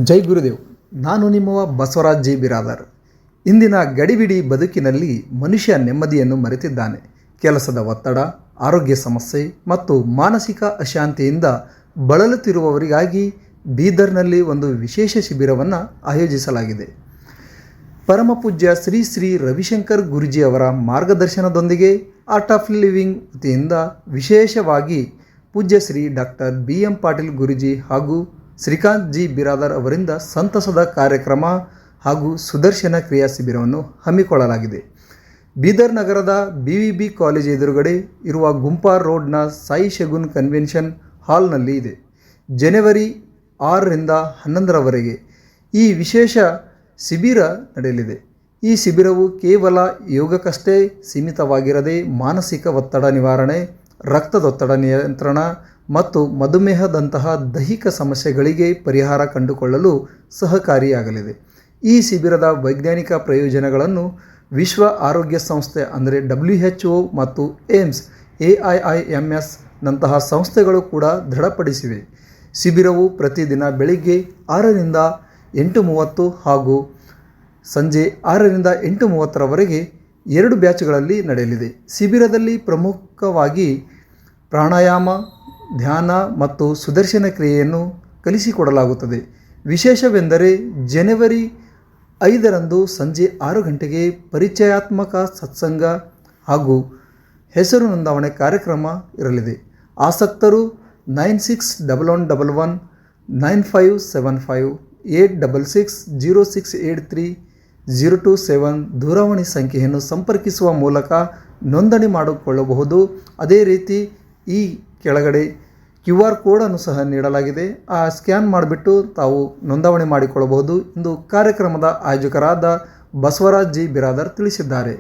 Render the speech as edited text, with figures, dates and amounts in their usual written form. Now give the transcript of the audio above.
ಜೈ ಗುರುದೇವ್. ನಾನು ನಿಮ್ಮವ ಬಸವರಾಜ್ ಜಿ ಬಿರಾದರ್. ಇಂದಿನ ಗಡಿಬಿಡಿ ಬದುಕಿನಲ್ಲಿ ಮನುಷ್ಯ ನೆಮ್ಮದಿಯನ್ನು ಮರೆತಿದ್ದಾನೆ. ಕೆಲಸದ ಒತ್ತಡ, ಆರೋಗ್ಯ ಸಮಸ್ಯೆ ಮತ್ತು ಮಾನಸಿಕ ಅಶಾಂತಿಯಿಂದ ಬಳಲುತ್ತಿರುವವರಿಗಾಗಿ ಬೀದರ್ನಲ್ಲಿ ಒಂದು ವಿಶೇಷ ಶಿಬಿರವನ್ನು ಆಯೋಜಿಸಲಾಗಿದೆ. ಪರಮಪೂಜ್ಯ ಶ್ರೀ ಶ್ರೀ ರವಿಶಂಕರ್ ಗುರೂಜಿ ಅವರ ಮಾರ್ಗದರ್ಶನದೊಂದಿಗೆ ಆರ್ಟ್ ಆಫ್ ಲಿವಿಂಗ್ ವತಿಯಿಂದ ವಿಶೇಷವಾಗಿ ಪೂಜ್ಯ ಶ್ರೀ ಡಾಕ್ಟರ್ BM ಪಾಟೀಲ್ ಗುರೂಜಿ ಹಾಗೂ ಶ್ರೀಕಾಂತ್ ಜಿ ಬಿರಾದರ್ ಅವರಿಂದ ಸಂತಸದ ಕಾರ್ಯಕ್ರಮ ಹಾಗೂ ಸುದರ್ಶನ ಕ್ರಿಯಾ ಶಿಬಿರವನ್ನು ಹಮ್ಮಿಕೊಳ್ಳಲಾಗಿದೆ. ಬೀದರ್ ನಗರದ BVB ಕಾಲೇಜ್ ಎದುರುಗಡೆ ಇರುವ ಗುಂಪಾರ್ ರೋಡ್ನ ಸಾಯಿ ಶಗುನ್ ಕನ್ವೆನ್ಷನ್ ಹಾಲ್ನಲ್ಲಿ ಇದೆ. ಜನವರಿ 6ರಿಂದ 11ರವರೆಗೆ ಈ ವಿಶೇಷ ಶಿಬಿರ ನಡೆಯಲಿದೆ. ಈ ಶಿಬಿರವು ಕೇವಲ ಯೋಗಕ್ಕಷ್ಟೇ ಸೀಮಿತವಾಗಿರದೆ ಮಾನಸಿಕ ಒತ್ತಡ ನಿವಾರಣೆ, ರಕ್ತದೊತ್ತಡ ನಿಯಂತ್ರಣ ಮತ್ತು ಮಧುಮೇಹದಂತಹ ದೈಹಿಕ ಸಮಸ್ಯೆಗಳಿಗೆ ಪರಿಹಾರ ಕಂಡುಕೊಳ್ಳಲು ಸಹಕಾರಿಯಾಗಲಿದೆ. ಈ ಶಿಬಿರದ ವೈಜ್ಞಾನಿಕ ಪ್ರಯೋಜನಗಳನ್ನು ವಿಶ್ವ ಆರೋಗ್ಯ ಸಂಸ್ಥೆ ಅಂದರೆ WHO ಮತ್ತು ಏಮ್ಸ್ AIIMS ನಂತಹ ಸಂಸ್ಥೆಗಳು ಕೂಡ ದೃಢಪಡಿಸಿವೆ. ಶಿಬಿರವು ಪ್ರತಿದಿನ ಬೆಳಿಗ್ಗೆ 6ರಿಂದ 8:30 ಹಾಗೂ ಸಂಜೆ 6ರಿಂದ 8:30ರವರೆಗೆ 2 ಬ್ಯಾಚ್ಗಳಲ್ಲಿ ನಡೆಯಲಿದೆ. ಶಿಬಿರದಲ್ಲಿ ಪ್ರಮುಖವಾಗಿ ಪ್ರಾಣಾಯಾಮ, ಧ್ಯಾನ ಮತ್ತು ಸುದರ್ಶನ ಕ್ರಿಯೆಯನ್ನು ಕಲಿಸಿಕೊಡಲಾಗುತ್ತದೆ. ವಿಶೇಷವೆಂದರೆ ಜನವರಿ 5ರಂದು ಸಂಜೆ 6 ಗಂಟೆಗೆ ಪರಿಚಯಾತ್ಮಕ ಸತ್ಸಂಗ ಹಾಗೂ ಹೆಸರು ನೋಂದಾವಣೆ ಕಾರ್ಯಕ್ರಮ ಇರಲಿದೆ. ಆಸಕ್ತರು 961111 9575 866 0683 027 ದೂರವಾಣಿ ಸಂಖ್ಯೆಯನ್ನು ಸಂಪರ್ಕಿಸುವ ಮೂಲಕ ನೋಂದಣಿ ಮಾಡಿಕೊಳ್ಳಬಹುದು. ಅದೇ ರೀತಿ ಈ ಕೆಳಗಡೆ QR ಕೋಡನ್ನು ಸಹ ನೀಡಲಾಗಿದೆ. ಆ ಸ್ಕ್ಯಾನ್ ಮಾಡಿಬಿಟ್ಟು ತಾವು ನೋಂದಣಿ ಮಾಡಿಕೊಳ್ಳಬಹುದು ಎಂದು ಕಾರ್ಯಕ್ರಮದ ಆಯೋಜಕರಾದ ಬಸವರಾಜ್ ಜಿ ಬಿರಾದರ್ ತಿಳಿಸಿದ್ದಾರೆ.